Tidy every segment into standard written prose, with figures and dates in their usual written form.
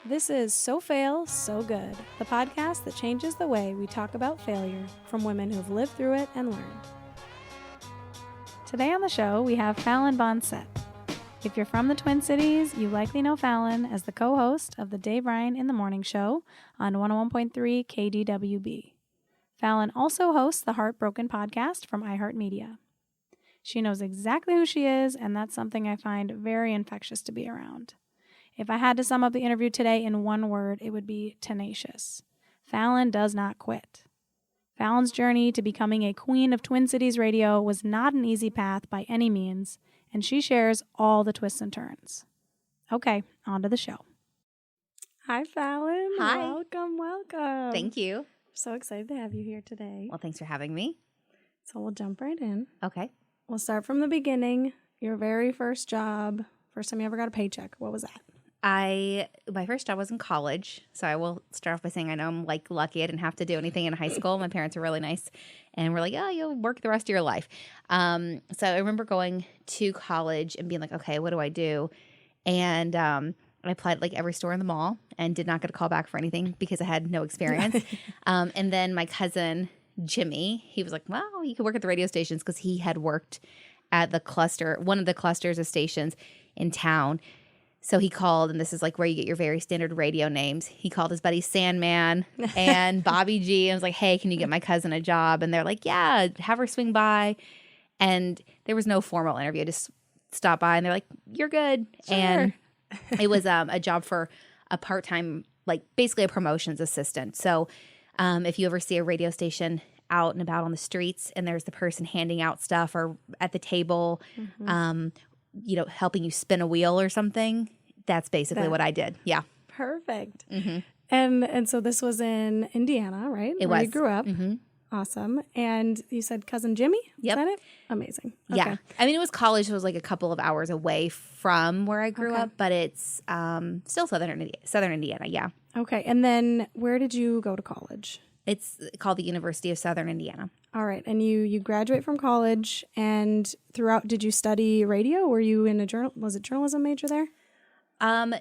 This is So Fail, So Good, the podcast that changes the way we talk about failure from women who've lived through it and learned. Today on the show, we have Falen Bonsett. If you're from the Twin Cities, you likely know Falen as the co-host of the Dave Ryan in the Morning Show on 101.3 KDWB. Falen also hosts the Heartbroken podcast from iHeartMedia. She knows exactly who she is, and that's something I find very infectious to be around. If I had to sum up the interview today in one word, it would be tenacious. Falen does not quit. Falen's journey to becoming a queen of Twin Cities radio was not an easy path by any means, and she shares all the twists and turns. Okay, on to the show. Hi, Falen. Hi. Welcome. Thank you. So excited to have you here today. Well, thanks for having me. So we'll jump right in. Okay. We'll start from the beginning. Your very first job, first time you ever got a paycheck. What was that? My first job was in college, so I will start off by saying I know I'm lucky I didn't have to do anything in high school. My parents were really nice, and were like, "Oh, you'll work the rest of your life." So I remember going to college and being like, "Okay, what do I do?" And I applied at every store in the mall and did not get a call back for anything because I had no experience. And then my cousin Jimmy, he was like, "Well, you could work at the radio stations," because he had worked at one of the clusters of stations in town. So he called, and this is where you get your very standard radio names. He called his buddy Sandman and Bobby G and was like, "Hey, can you get my cousin a job?" And they're like, "Yeah, have her swing by." And there was no formal interview. Just stop by, and they're like, "You're good." Sure. And it was a job for a part-time, basically a promotions assistant. So if you ever see a radio station out and about on the streets and there's the person handing out stuff or at the table, helping you spin a wheel or something, that's basically what I did. Yeah. Perfect. Mm-hmm. And so this was in Indiana, right? It Where was. you grew up. Mm-hmm. Awesome. And you said cousin Jimmy? Yep. Is that it? Amazing. Okay. Yeah. I mean, it was college. So it was a couple of hours away from where I grew up, but it's still Southern Indiana. Yeah. Okay. And then where did you go to college? It's called the University of Southern Indiana. All right. And you graduate from college, and throughout, did you study radio? Were you in was it journalism major there?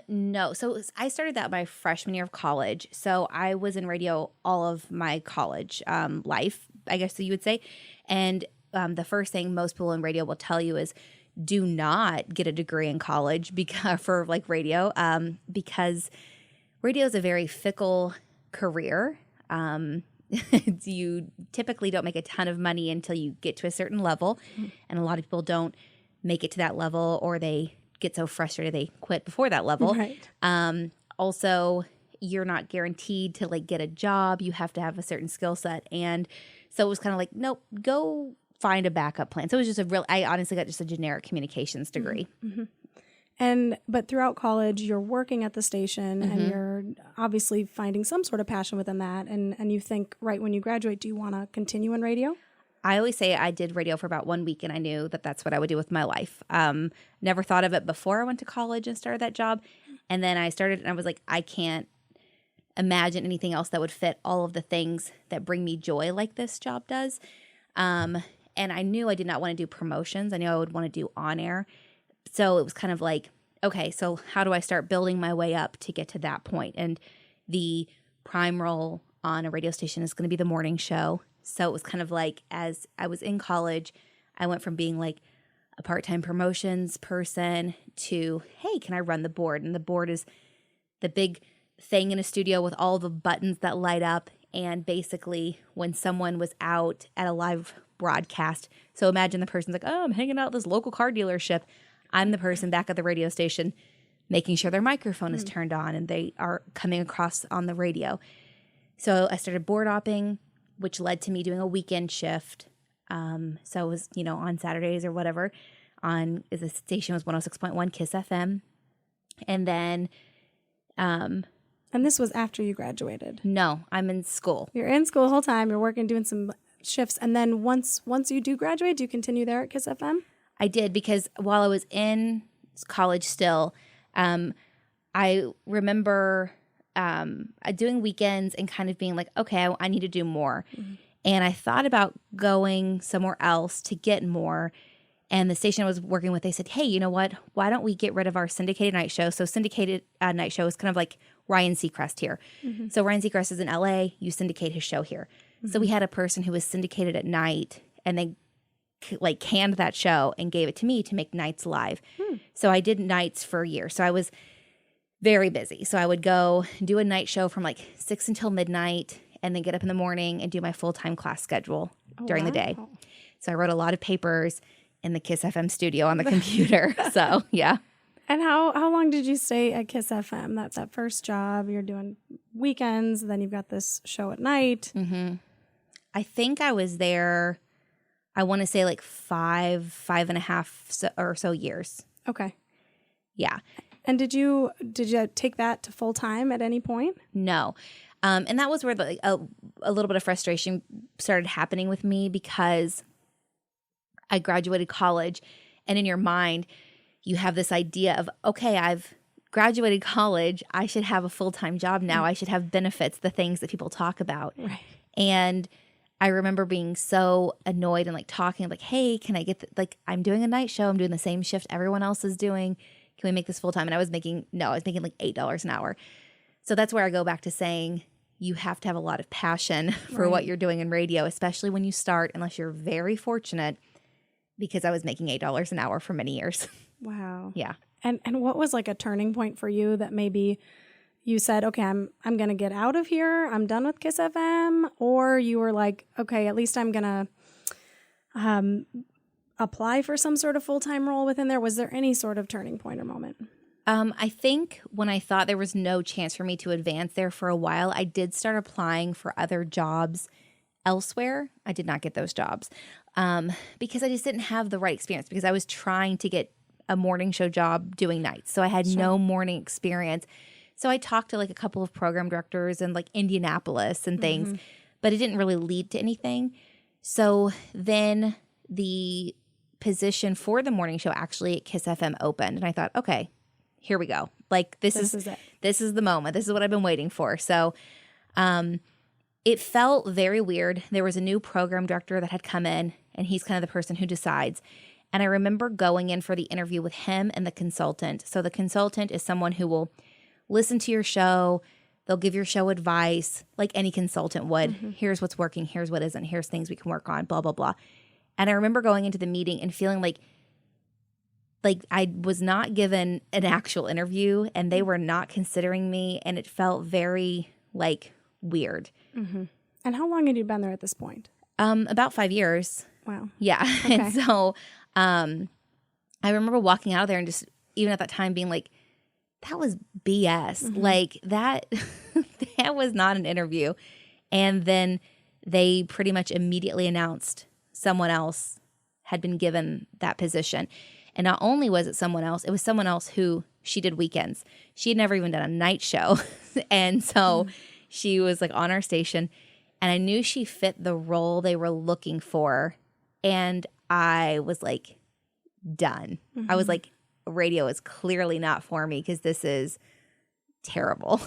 No. So I started that my freshman year of college. So I was in radio all of my college life, I guess you would say. And the first thing most people in radio will tell you is do not get a degree in college for radio, because radio is a very fickle career. You typically don't make a ton of money until you get to a certain level. And a lot of people don't make it to that level, or they get so frustrated they quit before that level. Right. Also, you're not guaranteed to get a job. You have to have a certain skill set. And so it was kind of nope, go find a backup plan. So it was just I honestly got just a generic communications degree. Mm-hmm. But throughout college, you're working at the station, and you're obviously finding some sort of passion within that. And you think right when you graduate, do you want to continue in radio? I always say I did radio for about 1 week, and I knew that that's what I would do with my life. Never thought of it before I went to college and started that job. And then I started, and I was like, I can't imagine anything else that would fit all of the things that bring me joy like this job does. And I knew I did not want to do promotions. I knew I would want to do on-air. So it was kind of okay, so how do I start building my way up to get to that point? And the prime role on a radio station is going to be the morning show. So it was kind of as I was in college, I went from being a part-time promotions person to, hey, can I run the board? And the board is the big thing in a studio with all the buttons that light up. And basically when someone was out at a live broadcast, so imagine the person's oh, I'm hanging out at this local car dealership. I'm the person back at the radio station making sure their microphone is turned on and they are coming across on the radio. So I started board opping, which led to me doing a weekend shift. So it was, on Saturdays or whatever. The station was 106.1 KISS FM. And then... and this was after you graduated? No, I'm in school. You're in school the whole time. You're working, doing some shifts. And then once you do graduate, do you continue there at KISS FM? I did, because while I was in college still, I remember doing weekends and kind of being okay, I need to do more. Mm-hmm. And I thought about going somewhere else to get more. And the station I was working with, they said, hey, you know what? Why don't we get rid of our syndicated night show? So syndicated night show is kind of like Ryan Seacrest here. Mm-hmm. So Ryan Seacrest is in LA. You syndicate his show here. Mm-hmm. So we had a person who was syndicated at night, and they like canned that show and gave it to me to make nights live. So I did nights for a year. So I was very busy. So I would go do a night show from like 6 until midnight and then get up in the morning and do my full-time class schedule during the day. So I wrote a lot of papers in the Kiss FM studio on the computer. So, yeah. And how long did you stay at Kiss FM? That's that first job. You're doing weekends. Then you've got this show at night. Mm-hmm. I think I was there, I want to say like 5.5 or so years. Okay. Yeah. And did you take that to full time at any point? No. And that was where a little bit of frustration started happening with me, because I graduated college, and in your mind, you have this idea of, okay, I've graduated college. I should have a full-time job now. I should have benefits, the things that people talk about. Right. And I remember being so annoyed and like talking like, hey, can I get I'm doing a night show. I'm doing the same shift everyone else is doing. Can we make this full-time? And I was making like $8 an hour. So that's where I go back to saying you have to have a lot of passion for what you're doing in radio, especially when you start, unless you're very fortunate, because I was making $8 an hour for many years. Wow. Yeah. And what was like a turning point for you that maybe you said, okay, I'm going to get out of here. I'm done with Kiss FM. Or you were like, okay, at least I'm going to apply for some sort of full-time role within there. Was there any sort of turning point or moment? I think when I thought there was no chance for me to advance there for a while, I did start applying for other jobs elsewhere. I did not get those jobs because I just didn't have the right experience, because I was trying to get a morning show job doing nights. So I had no morning experience. So I talked to like a couple of program directors in like Indianapolis and things, but it didn't really lead to anything. So then the position for the morning show actually at Kiss FM opened, and I thought, okay, here we go. Like this is it. This is the moment. This is what I've been waiting for. So it felt very weird. There was a new program director that had come in, and he's kind of the person who decides. And I remember going in for the interview with him and the consultant. So the consultant is someone who will listen to your show. They'll give your show advice like any consultant would. Here's what's working. Here's what isn't. Here's things we can work on, blah, blah, blah. And I remember going into the meeting and feeling like I was not given an actual interview, and they were not considering me. And it felt very weird. Mm-hmm. And how long had you been there at this point? About 5 years. Wow. Yeah. Okay. And so I remember walking out of there and just even at that time being like, that was BS. Like that was not an interview. And then they pretty much immediately announced someone else had been given that position. And not only was it someone else, it was someone else who she did weekends. She had never even done a night show. And so she was like on our station, and I knew she fit the role they were looking for. And I was like, done. I was like, radio is clearly not for me, because this is terrible.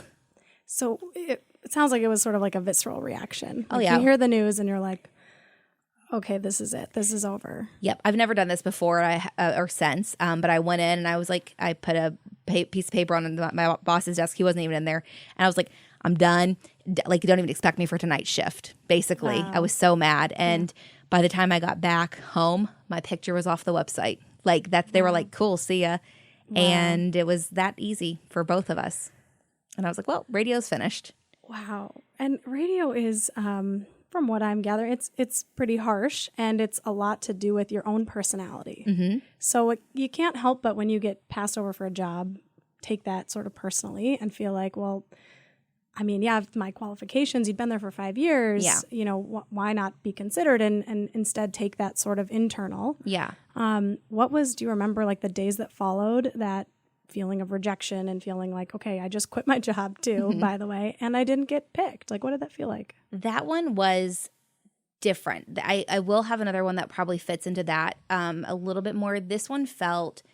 So it sounds like it was sort of like a visceral reaction. Oh, yeah. You hear the news and you're like, okay, this is it. This is over. Yep. I've never done this before or since, but I went in and I was like, I put a piece of paper on my boss's desk. He wasn't even in there. And I was like, I'm done. Like, don't even expect me for tonight's shift, basically. Wow. I was so mad. And by the time I got back home, my picture was off the website. Like they were like, cool, see ya. Wow. And it was that easy for both of us. And I was like, well, radio's finished. Wow. And radio is, from what I'm gathering, it's pretty harsh, and it's a lot to do with your own personality. So you can't help but when you get passed over for a job, take that sort of personally and feel like, well, I mean, yeah, my qualifications, you'd been there for 5 years, you know, why not be considered and instead take that sort of internal. Yeah. Do you remember like the days that followed that feeling of rejection and feeling like, okay, I just quit my job too, by the way, and I didn't get picked? Like, what did that feel like? That one was different. I will have another one that probably fits into that a little bit more. This one felt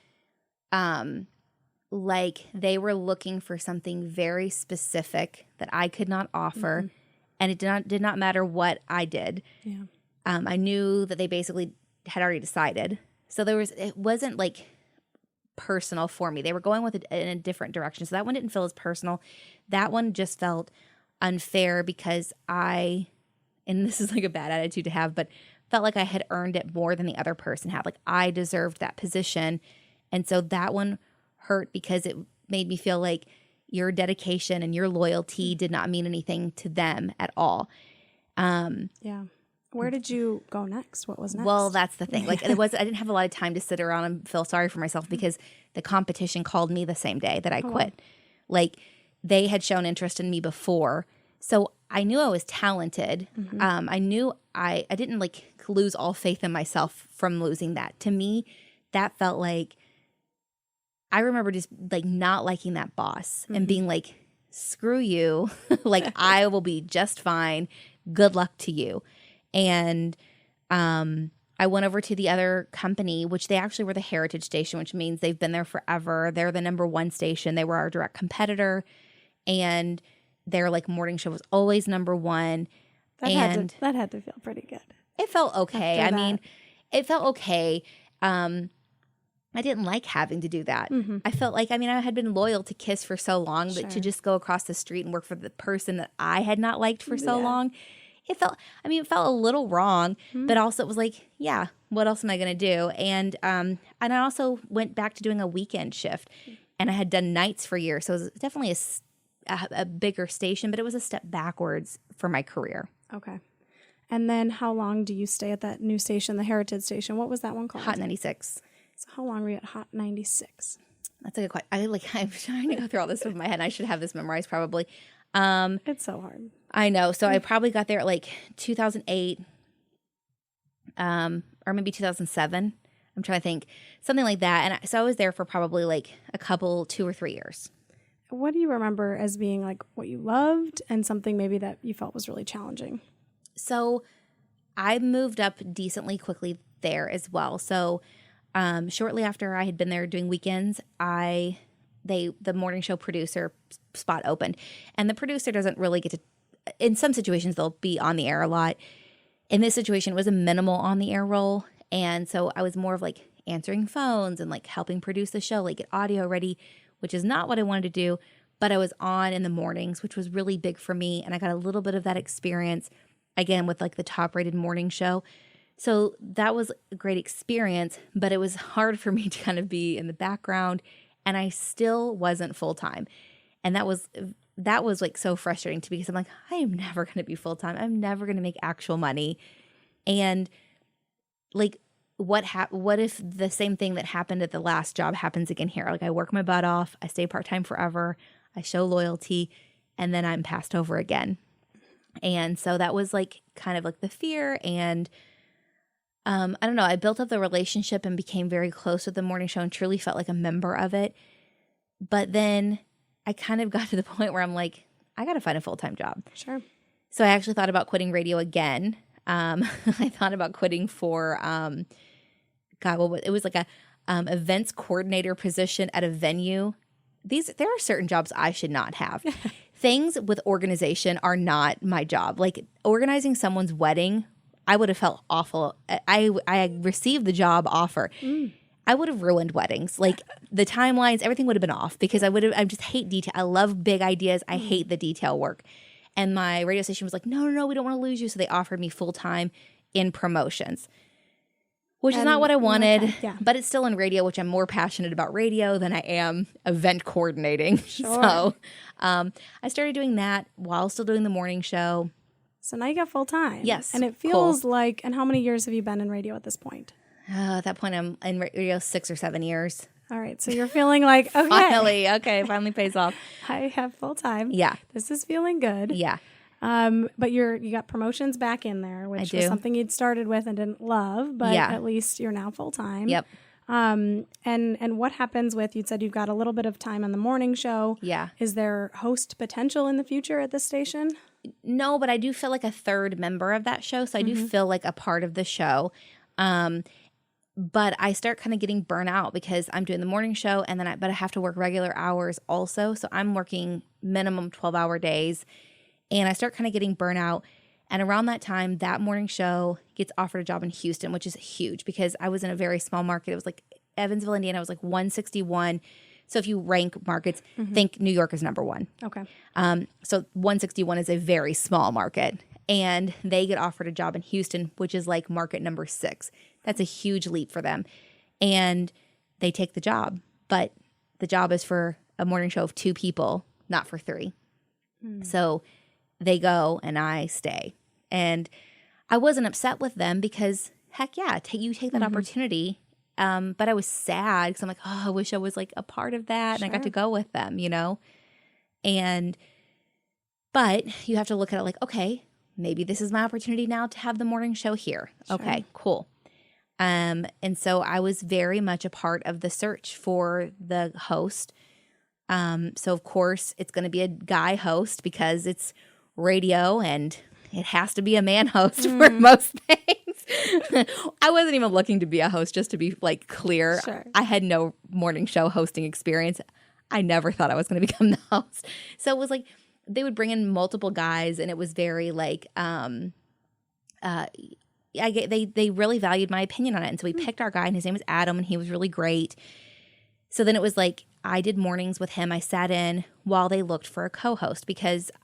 like they were looking for something very specific that I could not offer, and it did not matter what I did. Yeah. I knew that they basically had already decided. So it wasn't like personal for me. They were going with it in a different direction. So that one didn't feel as personal. That one just felt unfair because and this is like a bad attitude to have, but felt like I had earned it more than the other person had. Like I deserved that position. And so that one hurt because it made me feel like your dedication and your loyalty did not mean anything to them at all. Yeah. Where did you go next? What was next? Well, that's the thing. Like I didn't have a lot of time to sit around and feel sorry for myself because the competition called me the same day that I quit. Like they had shown interest in me before. So I knew I was talented. I knew I didn't like lose all faith in myself from losing that. To me, that felt like, I remember just like not liking that boss and being like, screw you. Like I will be just fine. Good luck to you. And I went over to the other company, which they actually were the Heritage station, which means they've been there forever. They're the number one station. They were our direct competitor. And their like morning show was always number one. That had to feel pretty good. It felt okay. I mean, it felt okay. I didn't like having to do that. I felt like, I had been loyal to Kiss for so long, but to just go across the street and work for the person that I had not liked for so long, it felt a little wrong, but also it was like, yeah, what else am I going to do? And I also went back to doing a weekend shift, and I had done nights for years. So it was definitely a bigger station, but it was a step backwards for my career. Okay. And then how long do you stay at that new station, the Heritage station? What was that one called? Hot 96. So how long were you at Hot 96? That's a good question. I'm trying to go through all this with my head. I should have this memorized probably. It's so hard. I know. So I probably got there at like 2008, or maybe 2007. I'm trying to think. Something like that. And so I was there for probably like 2 or 3 years. What do you remember as being like what you loved and something maybe that you felt was really challenging? So I moved up decently quickly there as well. So shortly after I had been there doing weekends, the morning show producer spot opened, and the producer doesn't really get to, in some situations they'll be on the air a lot. In this situation, it was a minimal on the air role. And so I was more of like answering phones and like helping produce the show, like get audio ready, which is not what I wanted to do, but I was on in the mornings, which was really big for me. And I got a little bit of that experience again with like the top rated morning show. So that was a great experience, but it was hard for me to kind of be in the background, and I still wasn't full time. And that was like so frustrating to me because I'm like, I am never going to be full time. I'm never going to make actual money. And like, what if the same thing that happened at the last job happens again here? Like I work my butt off, I stay part-time forever, I show loyalty, and then I'm passed over again. And so that was like kind of like the fear. And I don't know, I built up the relationship and became very close with the morning show and truly felt like a member of it. But then I kind of got to the point where I'm like, I got to find a full-time job. Sure. So I actually thought about quitting radio again. I thought about quitting for, it was like a events coordinator position at a venue. There are certain jobs I should not have. Things with organization are not my job. Like organizing someone's wedding, I would have felt awful. I received the job offer. I would have ruined weddings. Like the timelines, everything would have been off because I just hate detail. I love big ideas. I hate the detail work. And my radio station was like, no, we don't want to lose you. So they offered me full-time in promotions, which is not what I wanted, okay, yeah. But it's still in radio, which I'm more passionate about radio than I am event coordinating. Sure. So I started doing that while still doing the morning show. So now you got full time. Yes. And it feels like, and how many years have you been in radio at this point? At that point, I'm in radio 6 or 7 years. All right. So you're feeling like, okay. Finally pays off. I have full time. Yeah. This is feeling good. Yeah. But you got promotions back in there, which was something you'd started with and didn't love, but at least you're now full time. Yep. And what happens with, you'd said you've got a little bit of time on the morning show. Yeah. Is there host potential in the future at this station? No, but I do feel like a third member of that show. So I do feel like a part of the show. But I start kind of getting burnt out because I'm doing the morning show and then but I have to work regular hours also. So I'm working minimum 12-hour days and I start kind of getting burnt out. And around that time, that morning show gets offered a job in Houston, which is huge because I was in a very small market. It was like Evansville, Indiana was like 161. So if you rank markets, think New York is number one. Okay. So 161 is a very small market. And they get offered a job in Houston, which is like market number 6. That's a huge leap for them. And they take the job. But the job is for a morning show of 2 people, not for 3. So they go and I stay. And I wasn't upset with them because, heck yeah, you take that opportunity. But I was sad because I'm like, oh, I wish I was like a part of that. Sure. And I got to go with them, But you have to look at it like, okay, maybe this is my opportunity now to have the morning show here. Sure. Okay, cool. And so I was very much a part of the search for the host. So of course it's going to be a guy host because it's radio and it has to be a man host for most things. I wasn't even looking to be a host, just to be like clear. Sure. I had no morning show hosting experience. I never thought I was going to become the host. So it was like they would bring in multiple guys, and it was very like they really valued my opinion on it. And so we picked our guy, and his name was Adam, and he was really great. So then it was like I did mornings with him. I sat in while they looked for a co-host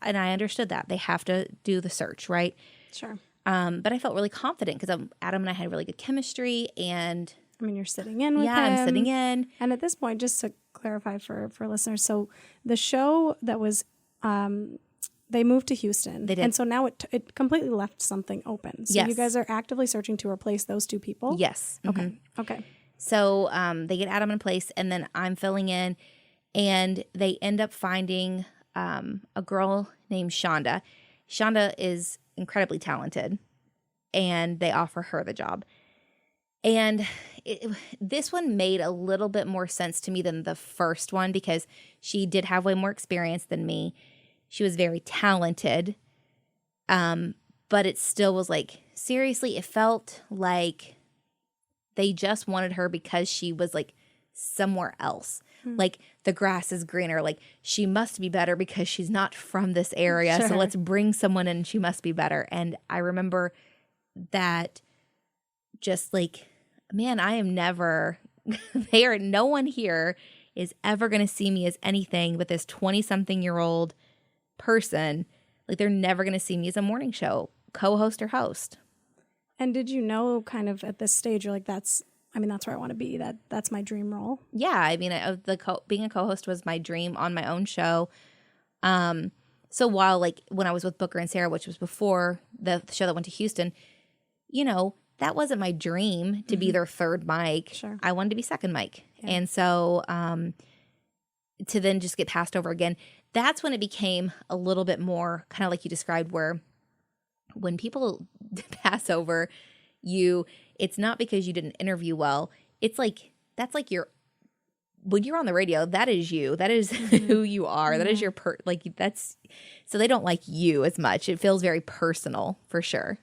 and I understood that they have to do the search, right? Sure. But I felt really confident because Adam and I had really good chemistry, and I mean, you're sitting in with him. I'm sitting in. And at this point, just to clarify for listeners, so the show that was, they moved to Houston. They did. And so now it completely left something open. So Yes. you guys are actively searching to replace those 2 people? Yes. Okay. Okay. So they get Adam in place, and then I'm filling in, and they end up finding a girl named Shonda. Shonda is incredibly talented, and they offer her the job. And this one made a little bit more sense to me than the first one because she did have way more experience than me. She was very talented, but it still was like, seriously, it felt like they just wanted her because she was like somewhere else. Like the grass is greener. Like she must be better because she's not from this area. Sure. So let's bring someone in. She must be better. And I remember that just like, man, I am never no one here is ever going to see me as anything but this 20-something-year-old person. Like they're never going to see me as a morning show co-host or host. And did you know kind of at this stage, you're like, that's where I want to be. That's my dream role. Yeah, I mean, being a co-host was my dream on my own show. So while like when I was with Booker and Sarah, which was before the show that went to Houston, that wasn't my dream to be their third mic. Sure. I wanted to be second mic. Yeah. And so to then just get passed over again, that's when it became a little bit more kind of like you described, where when people pass over you, it's not because you didn't interview well. It's like, that's like when you're on the radio, that is you. That is who you are. That is your so they don't like you as much. It feels very personal for sure.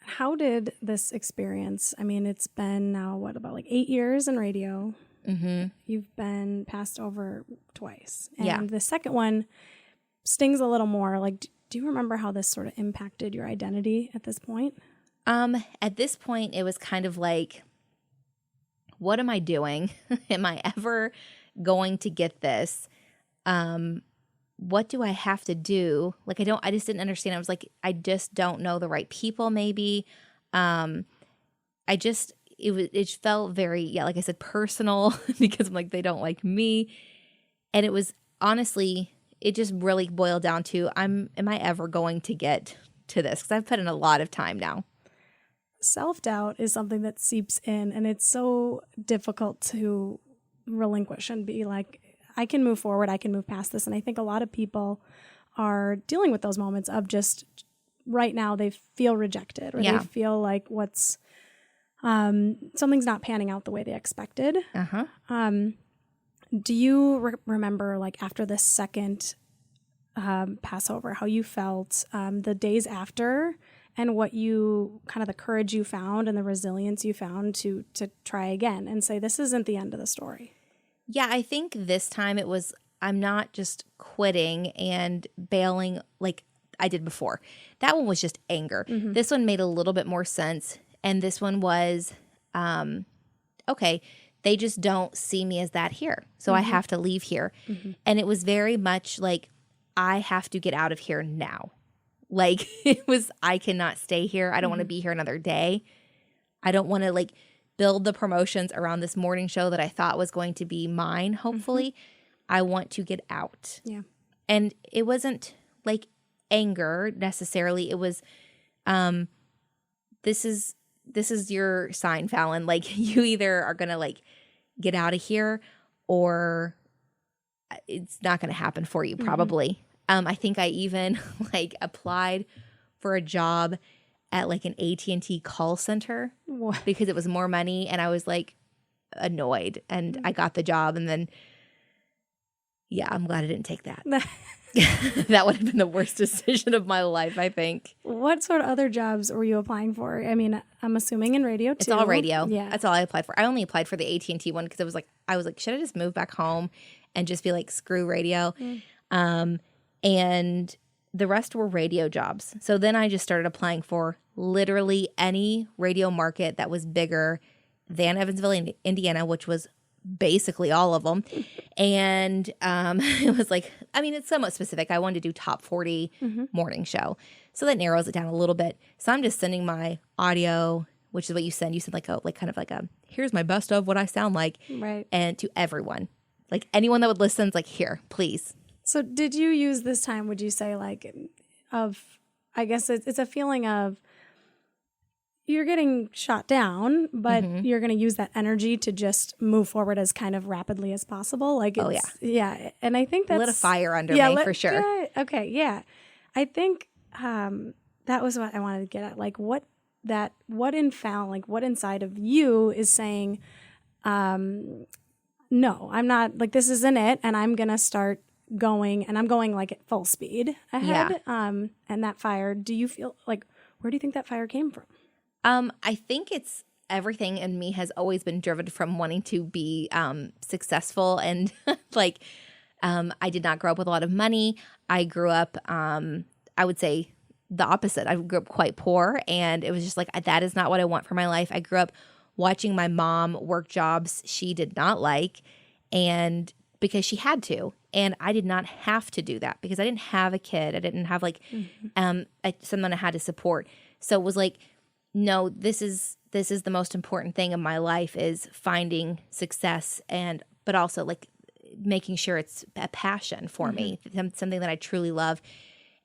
How did this experience, I mean, it's been now, about like 8 years in radio. Mm-hmm. You've been passed over twice. And Yeah. the second one stings a little more. Like, do you remember how this sort of impacted your identity at this point? At this point, it was kind of like, what am I doing? Am I ever going to get this? What do I have to do? Like, I just didn't understand. I was like, I just don't know the right people, maybe. It felt very, like I said, personal because I'm like, they don't like me. And it was honestly, it just really boiled down to, am I ever going to get to this? Because I've put in a lot of time now. Self-doubt is something that seeps in, and it's so difficult to relinquish and be like, I can move forward, I can move past this. And I think a lot of people are dealing with those moments of just right now they feel rejected, or they feel like something's not panning out the way they expected. Uh-huh. Do you remember, like, after the second Passover, how you felt the days after, and what you kind of the courage you found and the resilience you found to try again and say, this isn't the end of the story? Yeah, I think this time it was, I'm not just quitting and bailing. Like, I did before. That one was just anger. This one made a little bit more sense. And this one was, okay, they just don't see me as that here. So I have to leave here. And it was very much like, I have to get out of here now. Like it was, I cannot stay here. I don't want to be here another day. I don't want to like build the promotions around this morning show that I thought was going to be mine, hopefully. I want to get out. Yeah. And it wasn't like anger necessarily. It was, this is your sign, Falen. Like you either are going to like get out of here or it's not going to happen for you probably. I think I even like applied for a job at like an AT&T call center because it was more money and I was like annoyed and I got the job and then yeah, I'm glad I didn't take that. That would have been the worst decision of my life, I think. What sort of other jobs were you applying for? I mean, I'm assuming in radio too. It's all radio. Yeah. That's all I applied for. I only applied for the AT&T one because I was like, should I just move back home and just be like, screw radio? And the rest were radio jobs. So then I just started applying for literally any radio market that was bigger than Evansville, Indiana, which was basically all of them. And it was like, I mean, it's somewhat specific. I wanted to do top 40 morning show. So that narrows it down a little bit. So I'm just sending my audio, which is what you send. You send here's my best of what I sound like. Right. And to everyone. Like anyone that would listen is like, here, please. So did you use this time, would you say, like, I guess it's a feeling of you're getting shot down, but you're going to use that energy to just move forward as kind of rapidly as possible. Like, yeah. And I think that's lit a fire under me for sure. Yeah, okay. Yeah. I think that was what I wanted to get at. Like what in Falen, like what inside of you is saying, no, I'm not, like, this isn't it. And I'm going to start going, and I'm going like at full speed ahead. Yeah. And that fire, do you feel like, where do you think that fire came from? I think it's everything in me has always been driven from wanting to be successful. And like, I did not grow up with a lot of money. I grew up, I would say the opposite. I grew up quite poor. And it was just like, that is not what I want for my life. I grew up watching my mom work jobs she did not like. And because she had to. And I did not have to do that because I didn't have a kid. I didn't have like someone I had to support. So it was like, no, this is the most important thing in my life is finding success but also like making sure it's a passion for me, something that I truly love.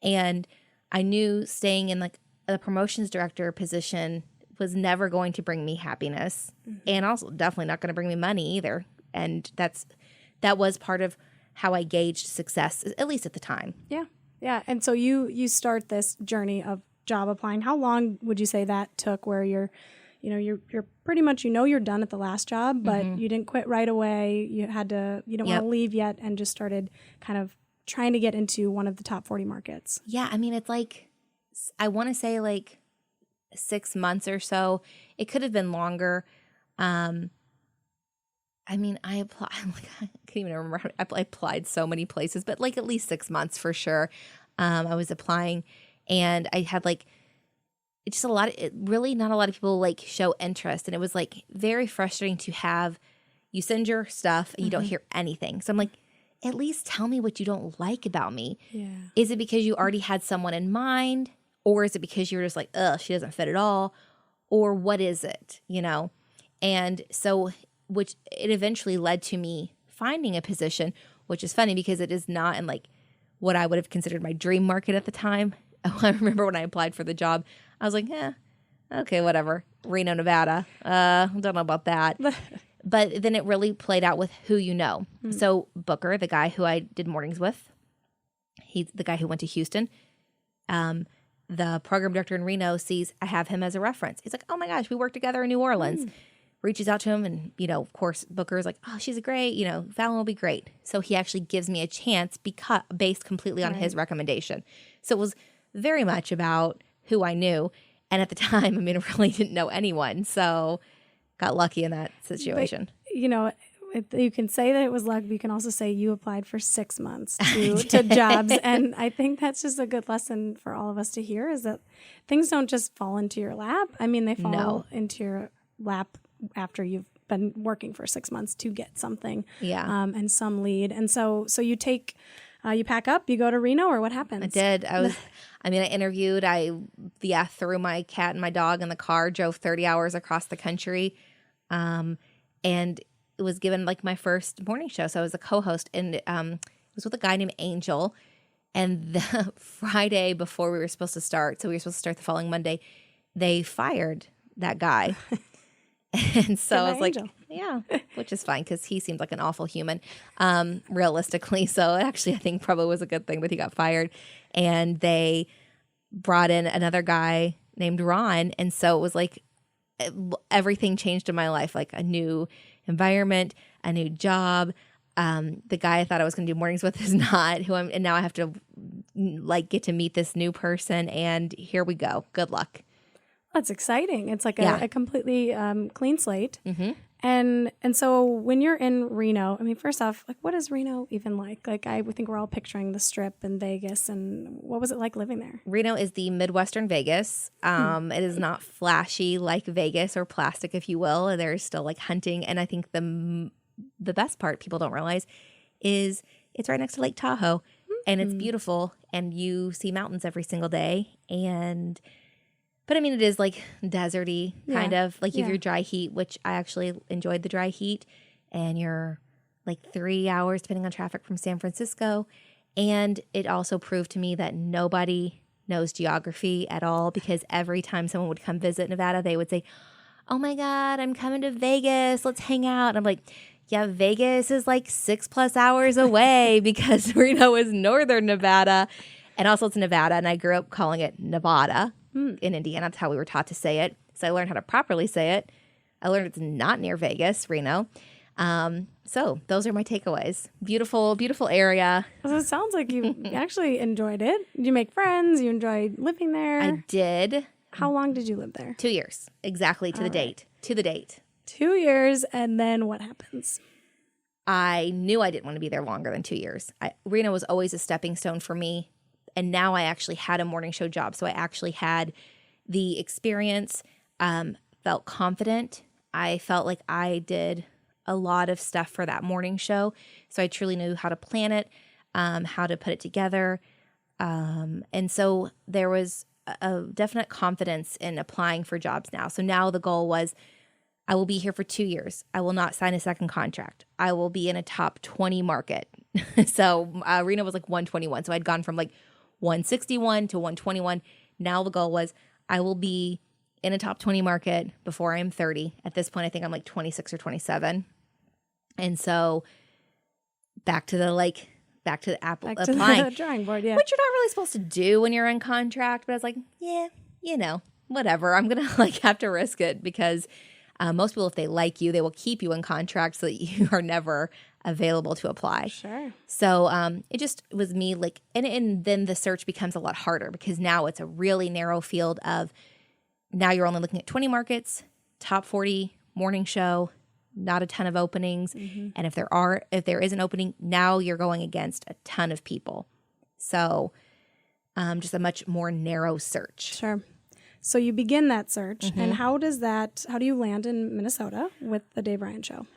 And I knew staying in like a promotions director position was never going to bring me happiness and also definitely not going to bring me money either. And that was part of how I gauged success, at least at the time. Yeah. Yeah. And so you start this journey of job applying. How long would you say that took where you're pretty much, you're done at the last job, but you didn't quit right away. You had to, you don't want to leave yet and just started kind of trying to get into one of the top 40 markets. Yeah. I mean, it's like, I want to say like 6 months or so. It could have been longer. I mean, I applied, I can't even remember how I applied so many places, but like at least 6 months for sure. I was applying and I had like, it's just really not a lot of people like show interest. And it was like very frustrating to have, you send your stuff and you don't hear anything. So I'm like, at least tell me what you don't like about me. Yeah. Is it because you already had someone in mind? Or is it because you're just like, ugh, she doesn't fit at all? Or what is it, And so, which it eventually led to me finding a position, which is funny because it is not in like what I would have considered my dream market at the time. I remember when I applied for the job, I was like, okay, whatever. Reno, Nevada. Don't know about that. But then it really played out with who you know. So Booker, the guy who I did mornings with, he's the guy who went to Houston. The program director in Reno sees I have him as a reference. He's like, oh my gosh, we worked together in New Orleans. Reaches out to him and, of course, Booker's like, oh, she's great. Falen will be great. So he actually gives me a chance based completely on his recommendation. So it was very much about who I knew. And at the time, I mean, I really didn't know anyone. So got lucky in that situation. But, you can say that it was luck, but you can also say you applied for 6 months to jobs. And I think that's just a good lesson for all of us to hear, is that things don't just fall into your lap. I mean, they fall into your lap after you've been working for 6 months to get something, and some lead. And so you you pack up, you go to Reno, or what happens? I did. I interviewed. I threw my cat and my dog in the car, drove 30 hours across the country, and it was given like my first morning show. So I was a co-host, and it was with a guy named Angel. And the Friday before we were supposed to start, so we were supposed to start the following Monday, they fired that guy. And so I was like, yeah, which is fine because he seemed like an awful human, realistically. So actually, I think probably was a good thing that he got fired. And they brought in another guy named Ron. And so it was like everything changed in my life, like a new environment, a new job. The guy I thought I was going to do mornings with is not and now I have to like get to meet this new person. And here we go. Good luck. That's exciting. It's like a completely clean slate. Mm-hmm. And so when you're in Reno, I mean, first off, like, what is Reno even like? Like, I think we're all picturing the Strip in Vegas. And what was it like living there? Reno is the Midwestern Vegas. It is not flashy like Vegas or plastic, if you will. There's still like hunting. And I think the best part people don't realize is it's right next to Lake Tahoe. And it's beautiful. And you see mountains every single day. But I mean, it is like deserty kind of. Like you have your dry heat, which I actually enjoyed the dry heat. And you're like 3 hours, depending on traffic, from San Francisco. And it also proved to me that nobody knows geography at all, because every time someone would come visit Nevada, they would say, oh my God, I'm coming to Vegas. Let's hang out. And I'm like, yeah, Vegas is like 6+ hours away because Reno is northern Nevada. And also it's Nevada. And I grew up calling it Nevada. In Indiana. That's how we were taught to say it. So I learned how to properly say it. I learned it's not near Vegas, Reno. So those are my takeaways. Beautiful, beautiful area. So it sounds like you actually enjoyed it. Did you make friends? You enjoyed living there? I did. How long did you live there? 2 years. Exactly to the date. To the date. 2 years. And then what happens? I knew I didn't want to be there longer than 2 years. Reno was always a stepping stone for me. And now I actually had a morning show job. So I actually had the experience, felt confident. I felt like I did a lot of stuff for that morning show. So I truly knew how to plan it, how to put it together. And so there was a definite confidence in applying for jobs now. So now the goal was, I will be here for 2 years. I will not sign a second contract. I will be in a top 20 market. So Reno was like 121. So I'd gone from like 161 to 121. Now the goal was I will be in a top 20 market before I am 30. At this point, I think I'm like 26 or 27. And so back to the applying. To the drawing board, yeah. Which you're not really supposed to do when you're in contract. But I was like, yeah, whatever. I'm going to like have to risk it because most people, if they like you, they will keep you in contract so that you are never available to apply. Sure. So it just was me like, and then the search becomes a lot harder because now it's a really narrow field of, now you're only looking at 20 markets, top 40 morning show, not a ton of openings. Mm-hmm. And if there is an opening, now you're going against a ton of people. So just a much more narrow search. Sure. So you begin that search, and how do you land in Minnesota with the Dave Ryan Show?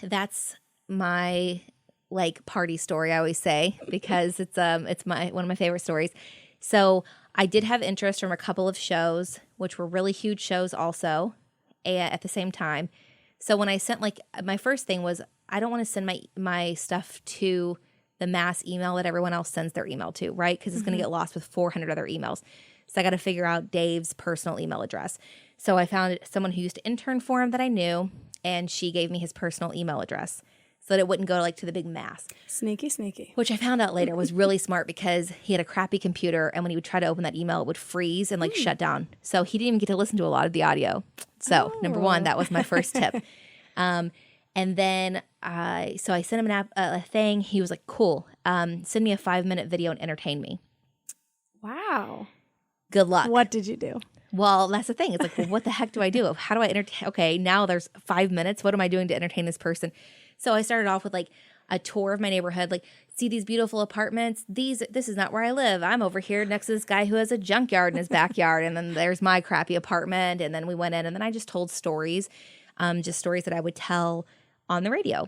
That's my like party story, I always say, because it's one of my favorite stories. So I did have interest from a couple of shows, which were really huge shows also at the same time. So when I sent, like, my first thing was, I don't want to send my stuff to the mass email that everyone else sends their email to, right? Because it's going to get lost with 400 other emails. So I got to figure out Dave's personal email address. So I found someone who used to intern for him that I knew, and she gave me his personal email address so that it wouldn't go like to the big mass. Sneaky. Which I found out later was really smart because he had a crappy computer, and when he would try to open that email, it would freeze and like shut down. So he didn't even get to listen to a lot of the audio. So number one, that was my first tip. And then so I sent him a thing. He was like, cool. Send me a 5-minute video and entertain me. Wow. Good luck. What did you do? Well, that's the thing. It's like, well, what the heck do I do? How do I entertain? Okay, now there's 5 minutes. What am I doing to entertain this person? So I started off with like a tour of my neighborhood, like, see these beautiful apartments. This is not where I live. I'm over here next to this guy who has a junkyard in his backyard. And then there's my crappy apartment. And then we went in, and then I just told stories, just stories that I would tell on the radio.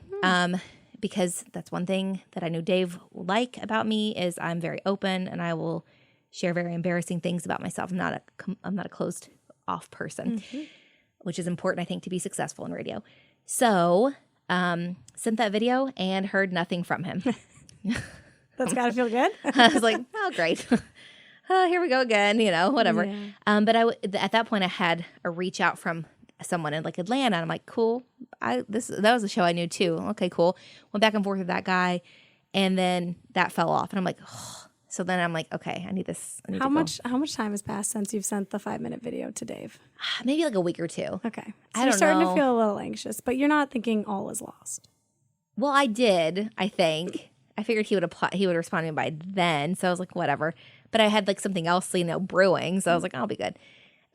Because that's one thing that I knew Dave will like about me is I'm very open, and I will share very embarrassing things about myself. I'm not a closed off person, which is important, I think, to be successful in radio. So sent that video and heard nothing from him. That's got to feel good. I was like, oh, great. Here we go again, whatever. Yeah. But at that point, I had a reach out from someone in like Atlanta. And I'm like, cool. That was a show I knew too. Okay, cool. Went back and forth with that guy. And then that fell off. And I'm like, oh. So then I'm like, okay, I need this. How much time has passed since you've sent the 5-minute video to Dave? Maybe like a week or two. Okay. So you're starting to feel a little anxious, but you're not thinking all is lost. Well, I did, I think. I figured he would respond to me by then. So I was like, whatever. But I had like something else, brewing. So I was like, I'll be good.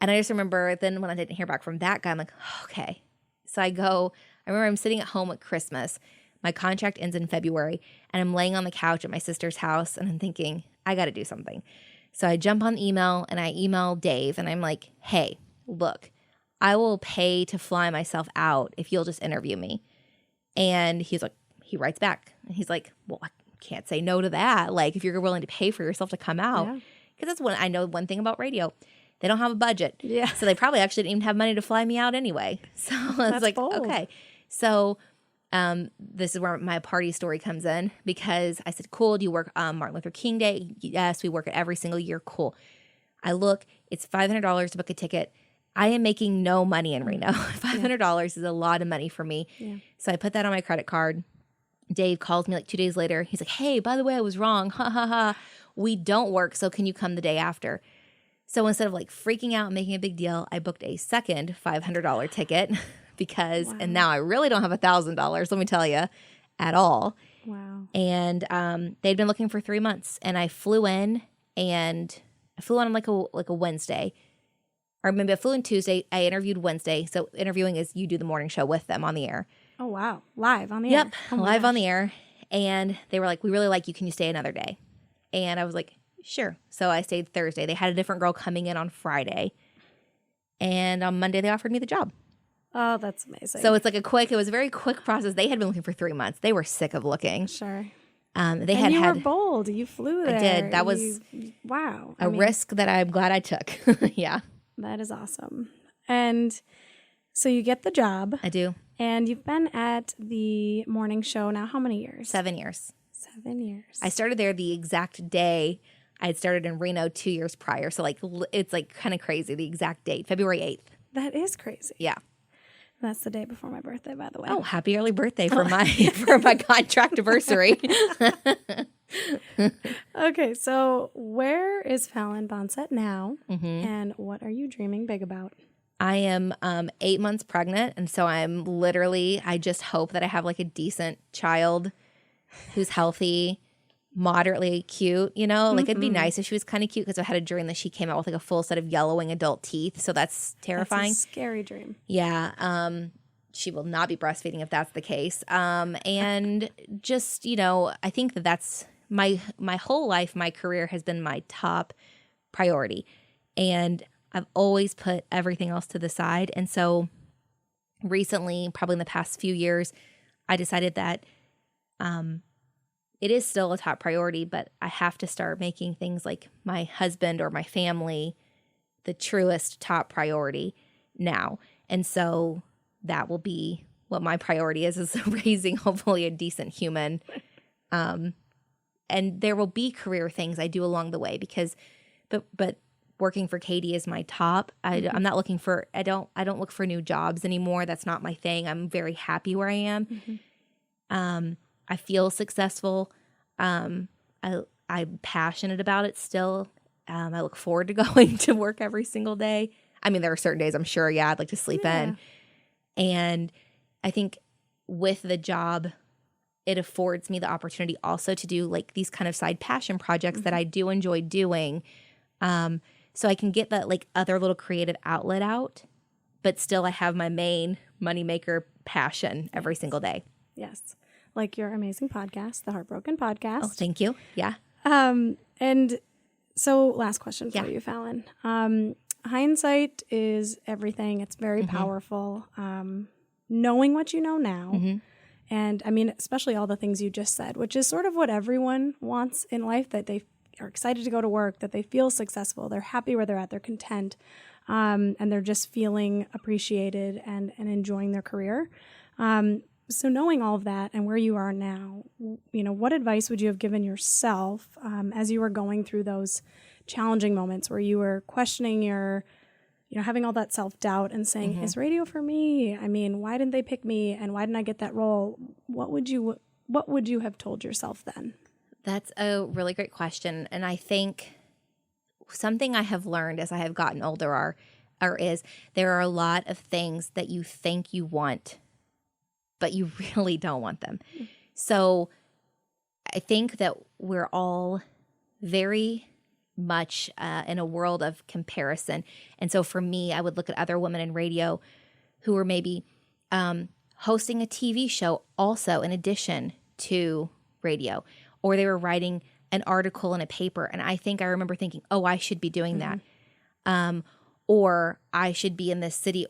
And I just remember then when I didn't hear back from that guy, I'm like, okay. So I remember I'm sitting at home at Christmas. My contract ends in February, and I'm laying on the couch at my sister's house, and I'm thinking, I got to do something. So I jump on email, and I email Dave, and I'm like, hey, look, I will pay to fly myself out if you'll just interview me. And he writes back, and he's like, well, I can't say no to that. Like, if you're willing to pay for yourself to come out. Because that's I know one thing about radio. They don't have a budget. Yeah. So they probably actually didn't even have money to fly me out anyway. So I was like, bold. Okay. So this is where my party story comes in, because I said, cool, do you work Martin Luther King Day? Yes, we work it every single year. Cool. I look, it's $500 to book a ticket. I am making no money in Reno. $500 is a lot of money for me. Yeah. So I put that on my credit card. Dave calls me like 2 days later. He's like, hey, by the way, I was wrong. Ha ha ha. We don't work, so can you come the day after? So instead of like freaking out and making a big deal, I booked a second $500 ticket because, and now I really don't have $1,000, let me tell you, at all. Wow. And they'd been looking for 3 months, and I flew in on like a Wednesday, or maybe I flew in Tuesday. I interviewed Wednesday. So interviewing is you do the morning show with them on the air. Oh, wow. Live on the air. Yep. Live on the air. And they were like, we really like you. Can you stay another day? And I was like, sure. So I stayed Thursday. They had a different girl coming in on Friday. And on Monday, they offered me the job. Oh, that's amazing. So it's like it was a very quick process. They had been looking for 3 months. They were sick of looking. Sure. You were bold. You flew there. I did. That was a risk that I'm glad I took. Yeah. That is awesome. And so you get the job. I do. And you've been at the morning show now how many years? 7 years. 7 years. I started there the exact day I had started in Reno 2 years prior. So like it's like kind of crazy, the exact date, February 8th. That is crazy. Yeah. That's the day before my birthday, by the way. Oh, happy early birthday for my contract anniversary. Okay, so where is Falen Bonsett now, and what are you dreaming big about? I am 8 months pregnant, and so I just hope that I have like a decent child who's healthy, moderately cute, Like it'd be nice if she was kind of cute, because I had a dream that she came out with like a full set of yellowing adult teeth, so that's terrifying. That's a scary dream. Yeah. She will not be breastfeeding if that's the case. And just, I think that's my whole life, my career has been my top priority. And I've always put everything else to the side. And so recently, probably in the past few years, I decided that it is still a top priority, but I have to start making things like my husband or my family the truest top priority now. And so that will be what my priority is raising hopefully a decent human. And there will be career things I do along the way but working for Katie is my top. I'm not looking for, I don't look for new jobs anymore. That's not my thing. I'm very happy where I am. I feel successful. I'm passionate about it still. I look forward to going to work every single day. I mean, there are certain days I'm sure, I'd like to sleep in. And I think with the job, it affords me the opportunity also to do like these kind of side passion projects that I do enjoy doing. So I can get that like other little creative outlet out, but still I have my main moneymaker passion every single day. Yes. Like your amazing podcast, the Heartbroken Podcast. Oh, thank you. Yeah. And so last question for you, Falen. Hindsight is everything. It's very powerful. Knowing what you know now, and I mean, especially all the things you just said, which is sort of what everyone wants in life, that they are excited to go to work, that they feel successful, they're happy where they're at, they're content, and they're just feeling appreciated and enjoying their career. So knowing all of that and where you are now, you know, what advice would you have given yourself as you were going through those challenging moments where you were questioning your, you know, having all that self-doubt and saying, is radio for me? I mean, why didn't they pick me? And why didn't I get that role? What would you have told yourself then? That's a really great question. And I think something I have learned as I have gotten older is there are a lot of things that you think you want, but you really don't want them. So I think that we're all very much in a world of comparison. And so for me, I would look at other women in radio who were maybe hosting a TV show also in addition to radio, or they were writing an article in a paper. And I remember thinking, oh, I should be doing that. Or I should be in this city,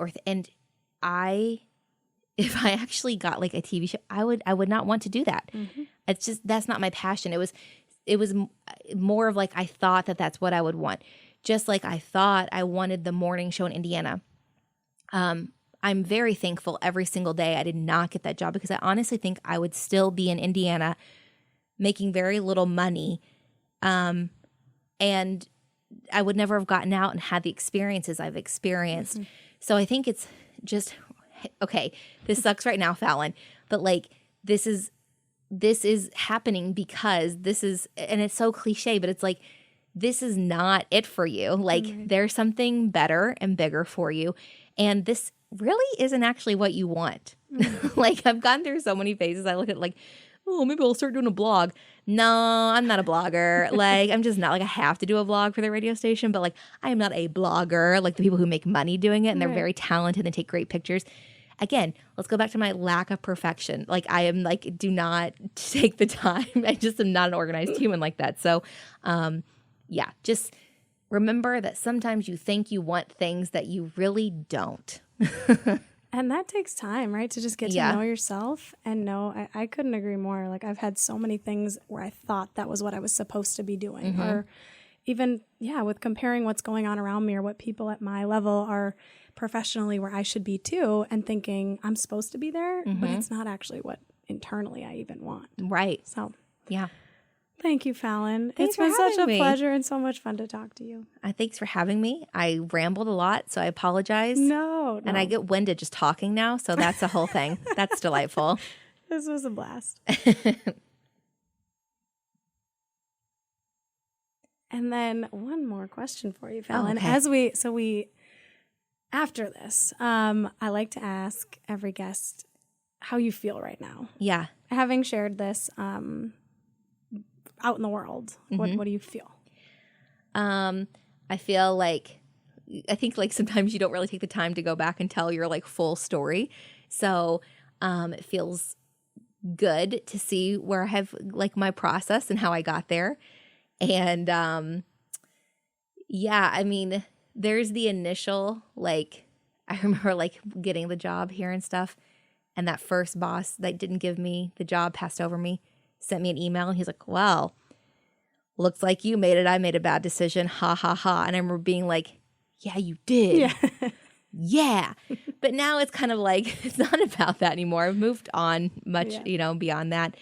if I actually got like a TV show, I would not want to do that. It's just, that's not my passion. It was more of like, I thought that that's what I would want. Just like I thought I wanted the morning show in Indiana. I'm very thankful every single day I did not get that job, because I honestly think I would still be in Indiana making very little money. And I would never have gotten out and had the experiences I've experienced. So I think it's just, okay, this sucks right now, Falen, but like, this is happening because this is, and it's so cliche, but it's like, this is not it for you. Like there's something better and bigger for you. And this really isn't actually what you want. Like I've gone through so many phases. I look at like, oh, maybe I'll start doing a blog. No, I'm not a blogger. Like, I'm just not, like, I have to do a blog for the radio station, but like, I am not a blogger, like the people who make money doing it, and they're very talented and take great pictures. Again, let's go back to my lack of perfection. Like, I am like, do not take the time. I just am not an organized human like that. So, yeah, just remember that sometimes you think you want things that you really don't. And that takes time, right? To just get to know yourself and know. I couldn't agree more. Like I've had so many things where I thought that was what I was supposed to be doing. Or even, with comparing what's going on around me or what people at my level are professionally where I should be too, and thinking I'm supposed to be there, but it's not actually what internally I even want. Right. So, yeah. Thank you, Falen. Thanks it's been such a me. pleasure and so much fun to talk to you. Thanks for having me. I rambled a lot, so I apologize. No. And I get winded just talking now, so that's the whole thing. That's delightful. This was a blast. And then one more question for you, Falen. Okay. After this, I like to ask every guest how you feel right now. Yeah. Having shared this out in the world, what do you feel? I feel like, I think like sometimes you don't really take the time to go back and tell your like full story. So it feels good to see where I have like my process and how I got there. And I mean, there's the initial, like, I remember like getting the job here and stuff. And that first boss that didn't give me the job, passed over me, sent me an email, and he's like, well, looks like you made it. I made a bad decision. Ha, ha, ha. And I remember being like, yeah, you did. Yeah. Yeah. But now it's kind of like, it's not about that anymore. I've moved on much, beyond that.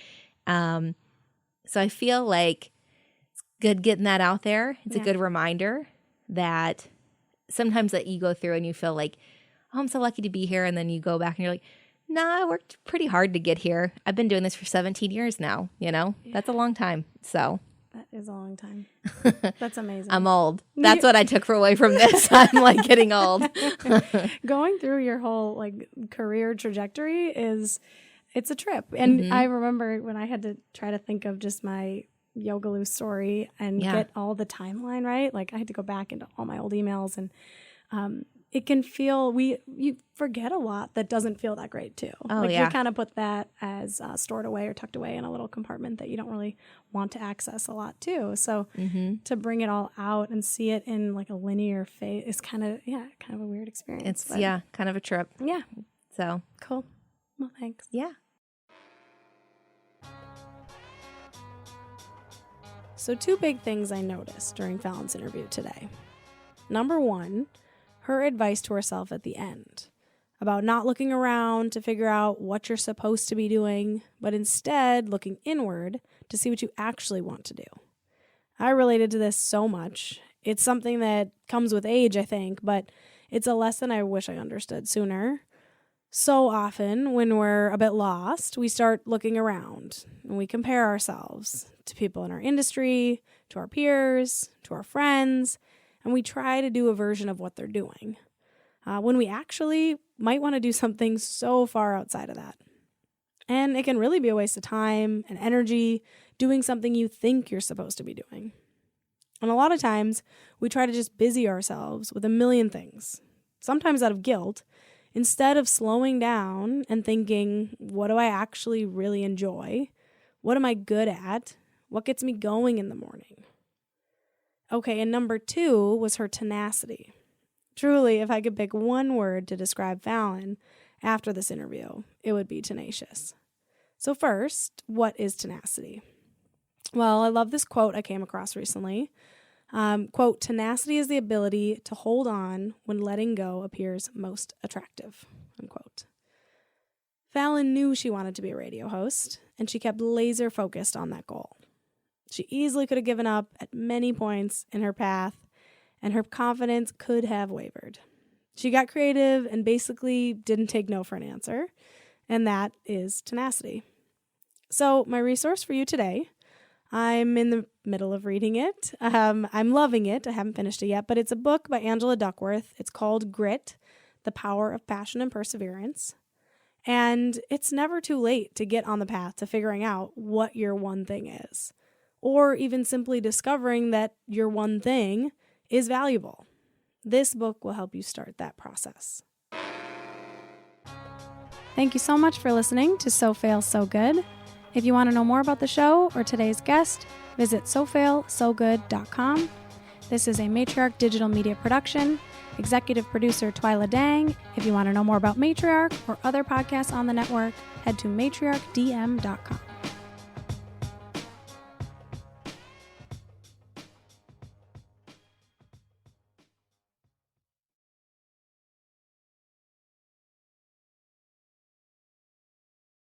So I feel like it's good getting that out there. It's a good reminder that sometimes that you go through and you feel like, oh, I'm so lucky to be here. And then you go back and you're like, nah, I worked pretty hard to get here. I've been doing this for 17 years now, That's a long time. So that is a long time. That's amazing. I'm old. That's what I took away from this. I'm like getting old. Going through your whole like career trajectory it's a trip. And I remember when I had to try to think of just my Yogaloo story and get all the timeline right. Like I had to go back into all my old emails and it can feel, you forget a lot that doesn't feel that great too. Oh, like yeah. you kind of put that as stored away or tucked away in a little compartment that you don't really want to access a lot too. So to bring it all out and see it in like a linear phase is kind of a weird experience. It's kind of a trip. Yeah. So Cool. Well, thanks. yeah. So 2 big things I noticed during Falen's interview today. Number 1, her advice to herself at the end about not looking around to figure out what you're supposed to be doing, but instead looking inward to see what you actually want to do. I related to this so much. It's something that comes with age, I think, but it's a lesson I wish I understood sooner. So often when we're a bit lost, we start looking around and we compare ourselves to people in our industry, to our peers, to our friends, and we try to do a version of what they're doing, when we actually might want to do something so far outside of that. And it can really be a waste of time and energy doing something you think you're supposed to be doing. And a lot of times, we try to just busy ourselves with a million things, sometimes out of guilt, instead of slowing down and thinking, what do I actually really enjoy? What am I good at? What gets me going in the morning? Okay, and number 2 was her tenacity. Truly, if I could pick one word to describe Falen after this interview, it would be tenacious. So first, what is tenacity? Well, I love this quote I came across recently. Quote, tenacity is the ability to hold on when letting go appears most attractive, unquote. Falen knew she wanted to be a radio host, and she kept laser focused on that goal. She easily could have given up at many points in her path, and her confidence could have wavered. She got creative and basically didn't take no for an answer, and that is tenacity. So my resource for you today, I'm in the middle of reading it. I'm loving it. I haven't finished it yet, but it's a book by Angela Duckworth. It's called Grit, The Power of Passion and Perseverance. And it's never too late to get on the path to figuring out what your one thing is, or even simply discovering that your one thing is valuable. This book will help you start that process. Thank you so much for listening to So Fail, So Good. If you want to know more about the show or today's guest, visit sofailsogood.com. This is a Matriarch Digital Media production. Executive producer Twyla Dang. If you want to know more about Matriarch or other podcasts on the network, head to matriarchdm.com.